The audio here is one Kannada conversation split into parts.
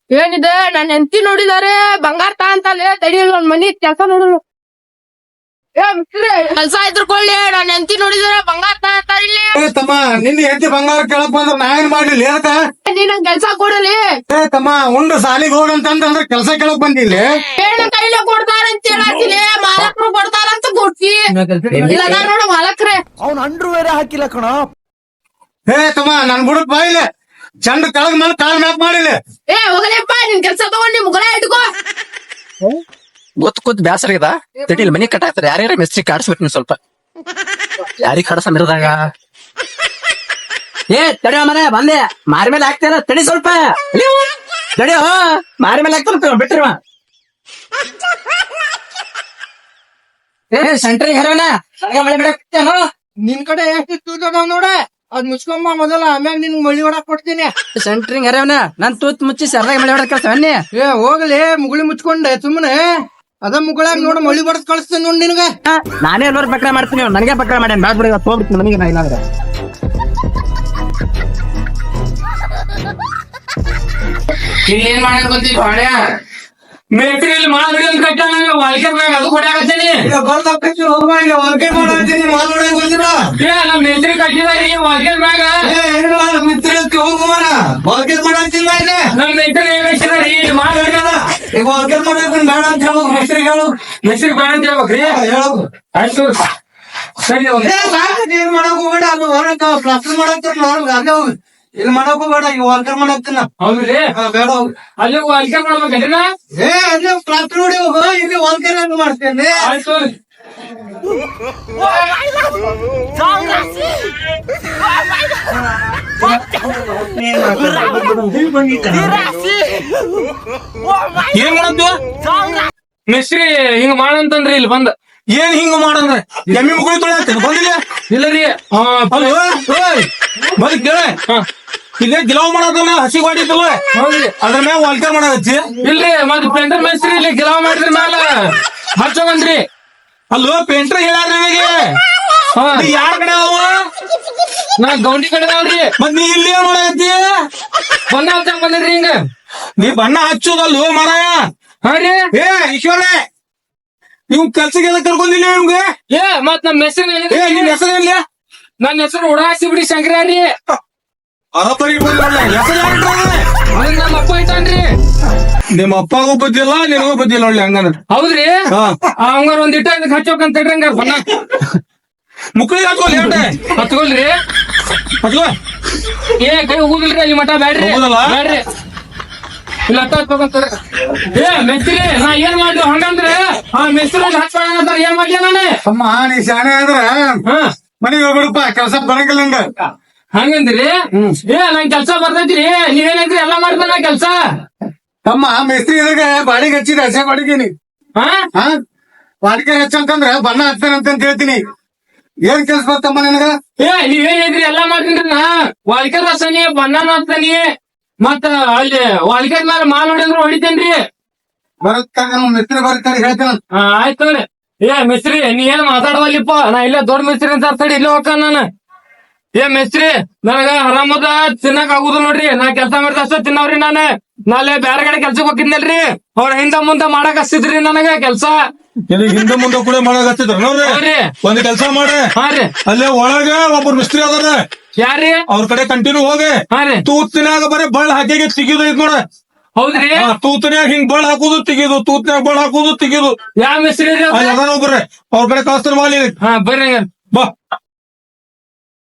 ಏನಿದೆ ನನ್ನ ಹೆಂಡತಿ ನೋಡಿದಾರೆ ಬಂಗಾರ ತಾ ಅಂತಲೇ ತಡಿಯಲ್ಲ ಒಂದ್ ಮನಿ ಕೆಲಸ ನೋಡಲು ಕೆಲ್ಸ ಇದ್ರಕೊಳ್ಳಿ ನನ್ನ ಹೆಂಡತಿ ನೋಡಿದಾರೆ ಬಂಗಾರ ತಾ ಅಂತ ಇಲ್ಲಿ ತಮ್ಮ ನಿನ್ನ ಹೆಂಡತಿ ಬಂಗಾರ ಕೇಳಕ್ ಬಂದ್ರ ನಾ ಏನ್ ಮಾಡ್ಲಿಲ್ಲ ಯಾಕ ನೀ ನಂಗ್ ಕೆಲ್ಸ ಕೊಡಲಿ ತಮ್ಮ ಉಂಡು ಸಾಲಿಗೆ ಹೋಗಂತಂದ್ರ ಕೆಲ್ಸ ಕೇಳಕ್ ಬಂದಿಲ್ಲ ಏನ ಕೈಲೇ ಕೊಡ್ತಾರಂತ ಹೇಳತ್ತೀನಿ ಮಾಲಕ್ರು ಕೊಡ್ತಾರಂತ ಕೊಡ್ತಿ ಇಲ್ಲ ನೋಡ ಮಾಲಕ್ರೆ ಅವ್ನ ಅಂಡ್ರು ಬೇರೆ ಹಾಕಿಲ್ಲ ಕಣ. ತಮ್ಮ ನನ್ ಬಿಡಕ್ ಬಾಯಿಲ್ಲ ಚಂದ ಕೆಳಗ್ ಮೇಲೆ ಕಾಲ್ ಮ್ಯಾಪ್ ಮಾಡಿಲ್ಲ ಹೋಗಲಿಪ್ಪ ನಿನ್ ಕೆಲ್ಸ ತಗೊಂಡ್ ನಿಮ್ ಮುಗಳ ಇಟ್ಕೋ ಗೊತ್ತ ಬ್ಯಾಸರ ಆಗದ ತಡಿಲ್ ಮನಿ ಕಟ್ಟಾಕ್ತಾರ ಯಾರ್ಯಾರ ಮಿಸ್ತ್ರಿ ಕಾಡ್ಸ್ಬೇಕು ನೀನ್ ಸ್ವಲ್ಪ ಯಾರಿಗ್ ಕಡಸ ಮಿರದಾಗ ತಡಿಯೋ ಮನೆ ಬಂದೆ ಮಾರಿ ಮೇಲೆ ಹಾಕ್ತಾರ ತಡಿ ಸ್ವಲ್ಪ ತಡಿಯೋ ಮಾರಿ ಮೇಲೆ ಹಾಕ್ತಾರ ಬಿಟ್ಟಿರುವ ಸೆಂಟ್ರಿಗೆ ಹರವನ ಮಳೆ ಬಿಡಕ್ತೇನೋ ನಿನ್ ಕಡೆ ಎಷ್ಟು ನೋಡ ಅದ್ ಮುಚ್ಕೊಂಬ ಮೊದಲ ಆಮ್ಯಾಗ ನಿನ್ ಮಳಿ ಹೊಡಕ್ ಕೊಡ್ತೀನಿ ಸೆಂಟ್ರಿಂಗ್ ಹರವನ ನನ್ ತೂತ್ ಮುಚ್ಚಿ ಸರ್ದಾಗ ಮಳೆ ಹೊಡಕ್ ಕಳ್ಸವನ್ನಿ ಹೋಗ್ಲಿ ಮುಗುಳಿ ಮುಚ್ಕೊಂಡೆ ಸುಮ್ಮನೆ ಅದ ಮುಗಳಾಗ ನೋಡ ಮಳಿ ಬಡದ್ ಕಳಿಸ್ತೇನೆ ನೋಡ್ ನಿನ್ಗ ನಾನೇ ಎಲ್ಲರೂ ಬಕ್ರ ಮಾಡ್ತೀನಿ ನನಗೆ ಬಕ್ರ ಮಾಡ್ಯಾನ ಬ್ಯಾಡ್ ಬಿಡಿ ಹೋಗ್ಬಿಡ್ತೀನಿ ನನಗೆ ನಾ ಇಲ್ಲಾಂದ್ರೆ ಏನ್ ಮಾಡಕ್ ಬಂತೀವಿ ಹೊಡ್ಯ ಮೇಟ್ರಿಯಲ್ಲಿ ಮಾಡಿ ಕಟ್ಟ ವಾಲ್ಕರ್ನಾಗ ಅದು ಕೊಡಾಕತ್ತೀನಿ ನಮ್ ಮೇತ್ರಿ ಕಟ್ಟಿದಾರಿ ವಾಲ್ಕರ್ನಾಗ ನಮ್ ಮೇತ್ರಿ ಮೆಸ್ರಿ ಬೇಡ ಅಂತ ಹೇಳ್ಬೇಕ್ರಿ ಆಯ್ತು ಸರಿ ಏನ್ ಮಾಡಕ್ ಹೋಗ್ಬೇಡ ಅದು ಹೊರಕ ಪ್ಲಾಸ್ಟರ್ ಮಾಡಕ್ ಇಲ್ಲಿ ಮಾಡಕ್ ಹೋಗ್ಬೇಡ ಈಗ ವಾಲ್ಕರ್ ಮಾಡಾಕ್ತಿನ ಹೌದ್ರಿ ಬೇಡ ಅಲ್ಲಿ ವಾಲ್ಕರ್ ಮಾಡ್ಬೇಕೇನ್ರಿ ಅಲ್ಲಿ ಪ್ಲಾಸ್ಟರ್ ನೋಡಿ ಹೋಗು ಇಲ್ಲಿ ವಾಲ್ಕರ್ ಹೆಂಗ್ ಮಾಡ್ತೇನೆ ಆಯ್ತು ಏನ್ ಮಾಡದ್ದು ಮೆಸ್ರಿ ಹಿಂಗ ಮಾಡಂತಂದ್ರಿ ಇಲ್ಲಿ ಬಂದ ಏನ್ ಹಿಂಗ ಮಾಡಂದ್ರೆ ಎಮ್ಮಿ ಮುಗುಳಿ ತೊಳೆಯಾಕ್ತೇನೆ ಬಂದಿಲ್ಲ ಇಲ್ಲರಿ ಬರೀ ಕೇಳ ಇಲ್ಲೇ ಗಿಲಾವ್ ಮಾಡೋದಲ್ಲ ಹಸಿ ಗಾಡಿದ್ದಲ್ಲ ಹೌದ್ರಿ ಅದ್ರ ಮ್ಯಾಗ ವಾಲ್ಕರ್ ಮಾಡಾಕತ್ತಿ ಇಲ್ರಿ ಮತ್ ಪೆಂಟರ್ ಮೆಸ್ರಿ ಇಲ್ಲಿ ಗಿಲಾವ್ ಮಾಡಿದ್ರ ಮ್ಯಾಲ ಹಚ್ಚೋಗಂದ್ರಿ ಅಲ್ಲೋ ಪೇಂಟ್ರ್ ಹೇಳ್ಯಾರ ನನಗೆ ಯಾರ ಕಡೆ ಅವ ನಾ ಗೌಂಡಿ ಕಡೆದವ್ರಿ ಮತ್ ನೀ ಇಲ್ಲಿ ಏನ್ ಮಾಡಾಕತ್ತಿ ಬಂದ ಹಚ್ಚಂಗ್ ಬಂದಿದ್ರಿ ಹಿಂಗ ನೀ ಬಣ್ಣ ಹಚ್ಚೋದಲ್ವ ಮಾರಾಯ ಹಾ ರೀ ಈಶ್ವರೇ ಇವ್ ಕೆಲ್ಸಕ್ಕೆ ಎದಕ್ ಕರ್ಕೊಂಡಿಲ್ಲ ನಿಮ್ಗೆ ಮತ್ ನಮ್ ಮೆಸ್ರಿ ನಿನ್ ಹೆಸರು ಇಲ್ಲ ನನ್ನ ಹೆಸರು ಉಡಾಸಿ ಬಿಡಿ ಶಂಕರಾರಿ ಅರಬ್ಬರಿಗೆ ಹೆಸರು ಅದನ್ನ ನಮ್ಮ ಅಪ್ಪ ಇಟ್ಟಾನ್ರಿ ನಿಮ್ಮ ಅಪ್ಪಗೂ ಬುದ್ಧಿಲ್ಲ ನಿನಗೂ ಬುದ್ಧಿಲ್ಲ ಒಳ್ಳೆ ಹಂಗಂದ್ರೆ ಹೌದ್ರಿ ಹಂಗಾರ ಒಂದ್ ಇಟ್ಟ ಹಚ್ಚೋಕಂತ ಹಂಗಾರ ಬಣ್ಣ ಮುಕ್ಕಳಿಗೆ ಹಾಕೋಲ್ಲ ಹೇಳ್ದೆ ಹತ್ಕೊಳ್ರಿ ಹಚ್ಕೋ ಕೈ ಹೋಗುದಿಲ್ರಿ ಅಲ್ಲಿ ಮಠ ಬ್ಯಾಡ್ರಿ ಹೋಗುದಲ್ಲ? ಬ್ಯಾಡ್ರಿ ಇಲ್ಲ ಹತ್ಕೊಂತ ಮೆಸ್ತ್ರಿ ನಾ ಏನ್ ಮಾಡ್ಲಿ ಹಂಗಂದ್ರೆ ಆ ಮೆಸ್ತ್ರಿ ಹಚ್ಕೊಂಡ ಏನ್ ಮಾಡ್ಲಿ ನಾನು ಅಮ್ಮ ನೀ ಶಾಣೆ ಆದ್ರ ಮನೆಗೆ ಹೋಗ್ಬಿಡಪ್ಪ ಕೆಲ್ಸ ಬರಂಗಿಲ್ಲ ನಂಗ ಹಂಗಂದ್ರಿ ನಂಗ್ ಕೆಲ್ಸ ಬರ್ತೈತ್ರಿ ನೀವೇನಂದ್ರಿ ಎಲ್ಲಾ ಮಾಡ್ತಾನ ಕೆಲ್ಸ ತಮ್ಮ ಮೇಸ್ತ್ರಿ ಎದಾಗ ಬಾಡಿಗೆ ಹಚ್ಚಿದ ಹಸೆ ಬಾಡಿಗೆನಿ ಹಾ ಬಾಡಿಗೆ ಹಚ್ಚಂತಂದ್ರ ಬಣ್ಣ ಹಚ್ತಾನೆ ಅಂತ ಹೇಳ್ತೀನಿ ಏನ್ ಕೆಲ್ಸ ಬರ್ತಮ್ಮ ನಿನಗ ನೀವೇನಿದ್ರಿ ಎಲ್ಲಾ ಮಾಡ್ತೀನಿ ನಾ ವಾಲ್ಕರ್ ಹಚ್ತಾನಿ ಬಣ್ಣನ ಹಚ್ತಾನಿ ಮತ್ತ ಅಲ್ಲಿ ವಾಲ್ಕರ್ ಮೇಲೆ ಮಾಲ್ ಹೊಡಿದ್ರು ಹೊಡಿತೇನ್ರಿ ಬರುತ್ತ ಮಿಸ್ತ್ರಿ ಬರ್ತಾರೆ ಹೇಳ್ತೇನೆ ಆಯ್ತು ಮಿಸ್ತ್ರಿ ನೀ ಏನ್ ಮಾತಾಡವಲ್ಲಿಪ್ಪ ನಾ ಇಲ್ಲೇ ದೊಡ್ಡ ಮಿಸ್ತ್ರಿ ಅಂತ ತಡಿ ಇಲ್ಲೇ ಹೋಗ್ತಾನ ನಾನು ಮಿಸ್ತ್ರಿ ನನಗ ಆರಾಮದ ತಿನ್ನಕ್ ಆಗುದಿಲ್ಲ ನೋಡ್ರಿ ನಾ ಕೆಲ್ಸ ಮಾಡಿದ ಅಷ್ಟ ತಿನ್ನವ್ರಿ ನಾಳೆ ಬ್ಯಾರೆ ಕಡೆ ಕೆಲ್ಸಕ್ ಹೋಗಿದ್ನಲ್ರಿ ಅವ್ರ ಹಿಂದ ಮುಂದ ಮಾಡಕ್ ಹಚ್ತಿದ್ರಿ ನನಗ ಕೆಲ್ಸ ಹಿಂದೆ ಮುಂದೆ ಕೂಡ ಮಾಡಕ್ ಹಚ್ಚಿದ್ರ ನೋಡ್ರಿ ಒಂದ್ ಕೆಲ್ಸ ಮಾಡಿ ಹಾ ರೀ ಅಲ್ಲೇ ಒಳಗ ಒಬ್ಬರು ಮಿಸ್ತ್ರಿ ಅದಾರ ಯಾರ್ರಿ ಅವ್ರ ಕಡೆ ಕಂಟಿನ್ಯೂ ಹೋಗಿ ಹಾ ರೀ ತೂತಿನಾಗ ಬರೀ ಬಳ್ಳ ಹಾಕಿಗೆ ತೆಗಿದು ಐತ್ ನೋಡ ಹೌದ್ರಿ ತೂತಿನಾಗ ಹಿಂಗ್ ಬಳ್ಳ ಹಾಕುದು ತೆಗಿದು ತೂತಿನಾಗ ಬಳ್ಳ ಹಾಕುದು ತೆಗಿದು ಯಾವ ಮಿಸ್ತ್ರಿ ಅದಾರ ಒಬ್ರೆ ಅವ್ರ ಕಡೆ ಕಳಿಸ್ತಾರ ಮಾಲಿ ಹಾ ಬರ್ರಿ ಹಂಗಾರ ಬಾ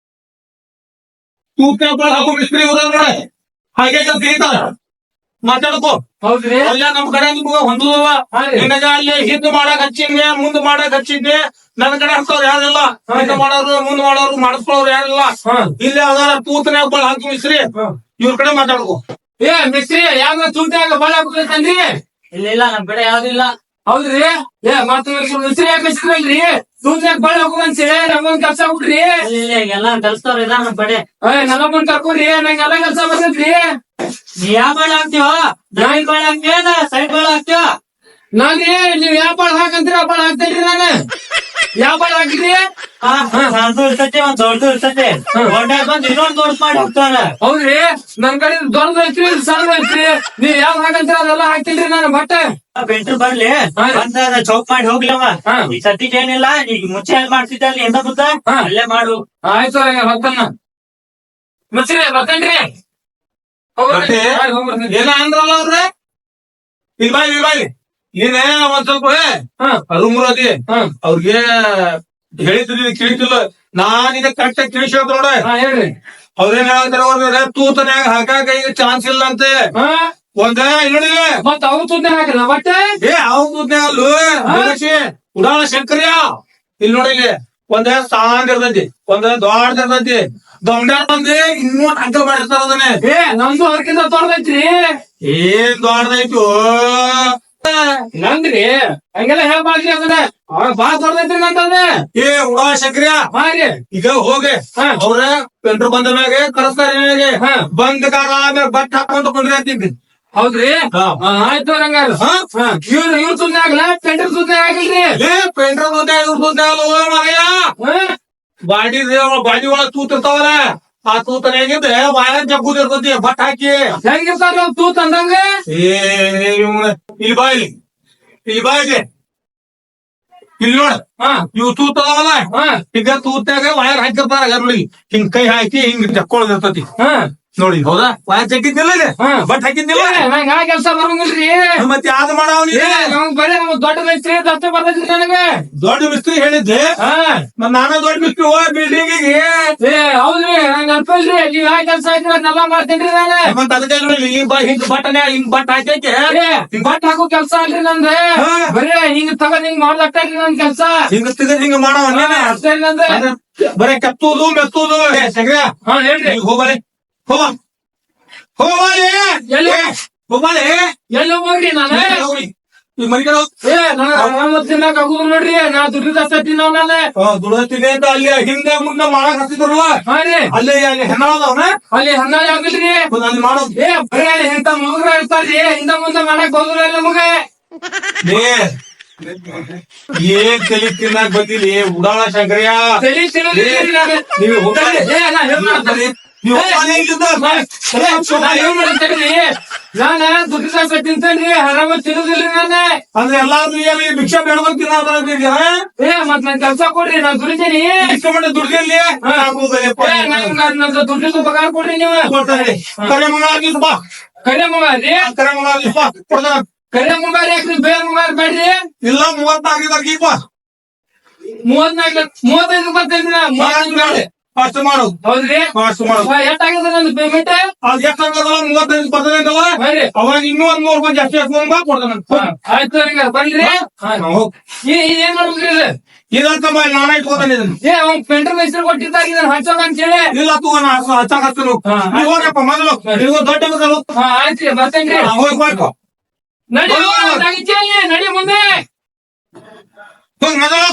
ತೂತಿನಾಗ ಬಳ್ಳ ಹಾಕೋ ಮಿಸ್ತ್ರಿ ನೋಡ ಹಾಗೆ ತೆಗಿತಾರ ಮಾತಾಡ್ಕೋ ಹೌದ್ರಿ ಅಲ್ಲ ನಮ್ ಕಡೆ ನಿಮ್ಗ ಹೊಂದುದವ ನಿನಗ ಅಲ್ಲಿ ಹಿಂದ್ ಮಾಡಕ್ ಹಚ್ಚಿದ್ದೆ ಮುಂದ್ ಮಾಡಕ್ ಹಚ್ಚಿದ್ದೆ ನನ್ ಕಡೆ ಹಚ್ಚೋರು ಯಾರಿಲ್ಲ ಹಿಂದ್ ಮಾಡೋರು ಮುಂದ್ ಮಾಡೋರು ಮಾಡಿಸ್ಕೊಳ್ಳೋರು ಯಾರಿಲ್ಲ ಇಲ್ಲಿ ಅದಾರ ತೂತನ್ಯಾಗ ಬಳ್ಳ ಹಾಕಿ ಮಿಸ್ತ್ರಿ ಇವ್ರ ಕಡೆ ಮಾತಾಡ್ಕೋ ಮಿಸ್ತ್ರಿ ಯಾವ ಚೂಟ್ಯಾಗ ಬಾಳ ಹಾಕ್ಬೇಕಂದ್ರಿ ಇಲ್ಲ ನಮ್ ಕಡೆ ಯಾವ್ದಿಲ್ಲ ಹೌದ್ರಿ ಮತ್ತ ಮಿಸ್ತ್ರಿ ಯಾಕೆ ಹಚ್ತಿರಲ್ರಿ ಚೂಟ್ಯಾಗ ಬಾಳ ಹಾಕುವಂತ ನಮ್ಗೊಂದ್ ಕೆಲ್ಸ ಹುಡ್ರಿ ಎಲ್ಲ ಕಲ್ಸ್ತವ್ರ ಇದ ನಮ್ ಕಡೆ ನನ್ನೊಬ್ಬನ್ ಕರ್ಕೊರಿ ನಂಗೆಲ್ಲ ಕೆಲ್ಸ ಬರ್ತೈತ್ರಿ ನೀ ಯಾವ ಬಾಳ ಹಾಕ್ತಿವ ಡ್ರಾಯಿಂಗ್ ಬಾಳ ಹಾಕ್ತಿವ ಸೈಡ್ ಬಾಳ ಹಾಕ್ತಿವ ನಾನೇ ನೀವ್ ಯಾವ ಬಾಳ ಹಾಕಂತೀರ ಆ ಬಾಳ ಹಾಕ್ತೇನ್ರಿ ನಾನು ಯಾವ ಬಾಳ ಹಾಕಿದ್ರಿ ಸಣ್ಣದು ಇರ್ತೈತಿ ಒಂದ್ ದೊಡ್ಡದು ಇರ್ತೈತಿ ದೊಡ್ಡ ಬಂದ್ ಇನ್ನೊಂದ್ ದೊಡ್ಡ ಮಾಡಿ ಹೋಗ್ತಾನ. ಹೌದ್ರಿ ನನ್ ಕಡೆ ದೊಡ್ಡದು ಐತ್ರಿ ಸಣ್ಣ ಐತ್ರಿ ನೀವ್ ಯಾವ್ ಹಾಕಂತೀರ ಅದೆಲ್ಲ ಹಾಕ್ತಿಲ್ರಿ ನಾನು ಬಟ್ಟೆ ಪೇಂಟ್ರ್ ಬರ್ಲಿ ಬಂದ ಚೌಕ್ ಮಾಡಿ ಹೋಗ್ಲವ. ಈ ಸತಿಗೆ ಏನಿಲ್ಲ, ಈಗ ಮುಂಚೆ ಎಲ್ಲಿ ಮಾಡ್ತಿದ್ದ ಅಲ್ಲಿ ಎಂದ ಬುದ್ಧ ಅಲ್ಲೇ ಮಾಡು. ಆಯ್ತು ಬರ್ತನ್ನ ಮಸ್ರಿ ಬರ್ತೇನ್ರಿ ಏನ ಅಂದ್ರಲ್ಲ ಅವ್ರೆ ಇಲ್ಲಿ ಬಾಯಿ ಏನೇ ಒಂದ್ ಸ್ವಲ್ಪ ರೂಮ್ರದಿ ಅವ್ರಿಗೆ ಹೇಳಿದ್ರಿ ತಿಳಿತಿಲ್ಲ, ನಾನ್ ಇದ ಕರೆಕ್ಟ್ ಆಗಿ ತಿಳಿಸಿ ನೋಡ. ಹೇಳ್ರಿ ಅವ್ರೇನ್ ಹೇಳ್ತಾರ ತೂತನ್ಯಾಗ ಹಾಕಾಕ ಈಗ ಚಾನ್ಸ್ ಇಲ್ಲ ಅಂತೆ. ಒಂದ ನೋಡಿ ಮತ್ ಅವ್ರ ತುದ್ದೆ ಹಾಕಿಲ್ಲ ಬಟ್ಟೆ ಅವ್ರ ತೂತ್ನ್ಯಾಗ ಅಲ್ಲೂ ಉಡಾಳ ಶಂಕರ್ಯ ಇಲ್ಲಿ ನೋಡಿ ಇಲ್ಲಿ ಒಂದ ಸಾಂದ್ ಇರ್ತೈತಿ, ಒಂದ ದೊಡ್ಡ ಇರ್ತೈತಿ, ದೊಡ್ಡ ಬಂದಿ ಇನ್ನೂ ಅಂಕ ಮಾಡಿರ್ತಾರ ಅದನ್ನೇ. ನಮ್ದು ಅವ್ರಕ್ಕಿಂತ ದೊಡ್ಡದೈತ್ರಿ. ಏನ್ ದೊಡ್ಡದೈತು ನಂದ್ರಿ ಹಂಗೆಲ್ಲ ಹೇಳ್ಬಾರ್ದ್ರಿ ಅದನ್ನ ಬಾಳ ದೊಡ್ಡದೈತ್ರಿ ನಂತದ. ಉಡಾಳ ಶಂಕರ್ಯ ಹಾರಿ ಈಗ ಹೋಗಿ ಅವ್ರ ಪೆಂಟ್ರು ಬಂದ ಮ್ಯಾಗೆ ಕರೆಸ್ತಾರೆ, ಬಂದ ಕಾರ ಆಮ್ಯಾಗ ಬಟ್ಟೆ ಹಾಕೊಂತ ಕುಂದ್ರಿ ಅಂತೀನಿ. ಹೌದ್ರಿ ಆಯ್ತು ಹಂಗಾರ ಇವ್ರ ಸುದ್ದಿ ಆಗಲ್ಲ ಪೆಂಟರ್ ಸುದ್ದಿ ಆಗಿಲ್ರಿ. ಪೆಂಟ್ರ ಬಾಡಿ ಬಾಡಿ ಒಳಗ್ ತೂತ್ ಇರ್ತಾವಲ್ಲ, ಆ ತೂತನಾಗಿದ್ದ ಬಾಯ ಜಗ್ಗುದ್ ಇರ್ತೈತಿ ಬಟ್ ಹಾಕಿ ಹೆಂಗಿರ್ತಾರ ತೂತ್ ಅಂದಂಗ. ಇಲ್ಲಿ ಬಾಯಿಲಿ ಇಲ್ಲಿ ನೋಡ ಇವ್ ತೂತ್ ಅದಾವಲ್ಲ, ಈಗ ತೂತ್ನಾಗ ವಯರ್ ಹಾಕಿರ್ತಾರ ಗರ್ಲಿ ಹಿಂಗ್ ಕೈ ಹಾಕಿ ಹಿಂಗ್ ಜಕ್ಕೊಳದ್ ಇರ್ತೈತಿ ನೋಡಿ. ಹೌದಾ ವಯರ್ ಜಗ್ಗಿದ್ದಿಲ್ಲ ಬಟ್ ಹಾಕಿದ್ದಿಲ್ಲ, ನಂಗ ಕೆಲ್ಸ ಬರಂಗಿಲ್ರಿ. ಮತ್ತೆ ಯಾವ್ದು ಮಾಡಾವ ನಮ್ಗ್ ಬರೀ ದೊಡ್ಡ ಮಿಸ್ತ್ರಿ ದತ್ತ ಬರ್ತೈತ್ರಿ ನನಗ. ದೊಡ್ಡ ಮಿಸ್ತ್ರಿ ಹೇಳಿದ್ದೆ ನಾನ ದೊಡ್ಡ ಮಿಸ್ತ್ರಿ ಬಿಲ್ಡಿಂಗಿಗೆ. ಹೌದ್ರಿ ನಂಗ ಅನ್ಪಲ್ರಿ ನೀವ್ ಯಾವ ಕೆಲ್ಸ ಐತ್ರಿ ಅದನ್ನೆಲ್ಲ ಮಾಡ್ತೇನ್ರಿ ನಾನು. ಮತ್ತೆ ಅದಕ್ಕೆ ನೋಡಿ ಹಿಂಗ್ ಬಟ್ಟನೆ ಹಿಂಗ್ ಬಟ್ ಹಾಕೈತೆ ಬಟ್ ಹಾಕೋ ಕೆಲ್ಸ ಅಲ್ರಿ ನಂದ. ಬರೀ ಹಿಂಗ್ ತಗೊಂಡ್ ಹಿಂಗ್ ಮಾಡ್ಲಾಕ್ತಾರ್ರಿ ನನ್ ಕೆಲ್ಸ. ಹಿಂಗ ಹಿಂಗ ಮಾಡವ ಅಷ್ಟೇ ನಂದ. ಬರೀ ಕೆತ್ತುದು ಮೆತ್ತುದು. ಹೇಳ್ರಿ ಹೋಗಲಿ ಹೋಗಲಿ ಎಲ್ಲ ಹೋಗ್ರಿ ನಾನು ಈಗ ಮನಿಗಳು ತಿನ್ನಕ್ ಆಗುದು ನೋಡ್ರಿ. ನಾ ದುಡ್ಡು ಜಾಸ್ತಿ ತಿನ್ನವ್ ನಾನು ದುಡ್ದತ್ತಿದೆ ಅಂತ ಅಲ್ಲಿ ಹಿಂದೆ ಮುಂದೆ ಮಾಡಕ್ ಹತ್ತಿದ್ರಲ್ಲ ಅಲ್ಲಿ ಅಲ್ಲಿ ಹೆಣ್ಣದವನ ಅಲ್ಲಿ ಹನ್ನಾಳಿ ಆಗಿಲ್ರಿ ಅಲ್ಲಿ ಮಾಡೋದು. ಬರೀ ಇಂತ ಮಗರ ಇರ್ತಾರ್ರಿ ಹಿಂದ ಮುಂದೆ ಮಾಡಕ್ ಹೋಗುದಿಲ್ಲ ನಮಗ. ಏನ್ ತಲಿ ತಿನ್ನಾಕ್ ಬಂದಿರಿ ಉಡಾಳ ಶಂಕರ್ಯ. ತಲಿ ನೀವು ನಾನ ದುಡ್ಡು ಜಾಸ್ತಿ ತಿಂತೇನ್ರಿ, ಆರಾಮ ತಿನ್ನೋದಿಲ್ರಿ ನಾನು. ಅಂದ್ರೆ ಎಲ್ಲಾರು ಭಿಕ್ಷಾ ಬೇಡ್ಕೊಂಡ್ ತಿನ್ನೋದಿದ್ದೀರ. ಮತ್ ನನ್ ಕೆಲ್ಸ ಕೊಡ್ರಿ ನಾನ್ ದುಡಿತೀನಿ. ಇಷ್ಟ ಮಾಡಿ ದುಡ್ಡಿಲ್ಲಿ ದುಡ್ಡಿದ್ದು ಪಗಾರ ಕೊಡ್ರಿ ನೀವು. ಕರೆ ಮಂಗಾರ ಬಾ, ಕರೆ ಮಗ ರೀ, ಕರೆ ಮಂಗಾರ ಬಾ ಕೊಡ್ತಾನ. ಕರೆ ಮುಂಗಾರ ಯಾಕ್ರಿ ಬೇರೆ ಮುಂಗಾರ ಬೇಡ್ರಿ. ಇಲ್ಲ 34 ಈಗ 35 ಬರ್ತೈತ್ರಿ. ಅಷ್ಟು ಮಾಡೋದು. ಹೌದ್ರಿ ಅಷ್ಟು ಮಾಡೋದು. ಎಷ್ಟಾಗದ ನಂದು ಪೇಮೆಂಟ್? ಅದ್ ಎಷ್ಟು 35 ಬರ್ತದೆ ಅವಾಗ ಇನ್ನೂ 100 ರೂಪಾಯಿ ಜಾಸ್ತಿ ಹಾಕೊಂಡ್ ಕೊಡ್ತಾನ. ಆಯ್ತು ಹಂಗ ಬನ್ರಿ. ಏನ್ ಮಾಡ್ಬೇಕ್ರಿ ಇದಂತ ನಾನೇ ಇಟ್ಕೋತಾನೆ ಇದನ್ನ. ಅವ್ನ್ ಪೆಂಟ್ರ್ ಹೆಸರು ಕೊಟ್ಟಿದ್ದಾಗ ಇದನ್ನ ಹಚ್ಚೋಣ ಅಂತ ಹೇಳಿ. ಇಲ್ಲ ತಗೋಣ ಹಚ್ಚಾಕ ಹಚ್ಚನು ಹೋಗಪ್ಪ ಮೊದಲು ನೀವು ದೊಡ್ಡ ಮಗಲು. ಆಯ್ತು ಬರ್ತೇನ್ರಿ. ಹೋಗ್ಬೇಕು ನಡಿ ಮುಂದೆ ಮೊದಲು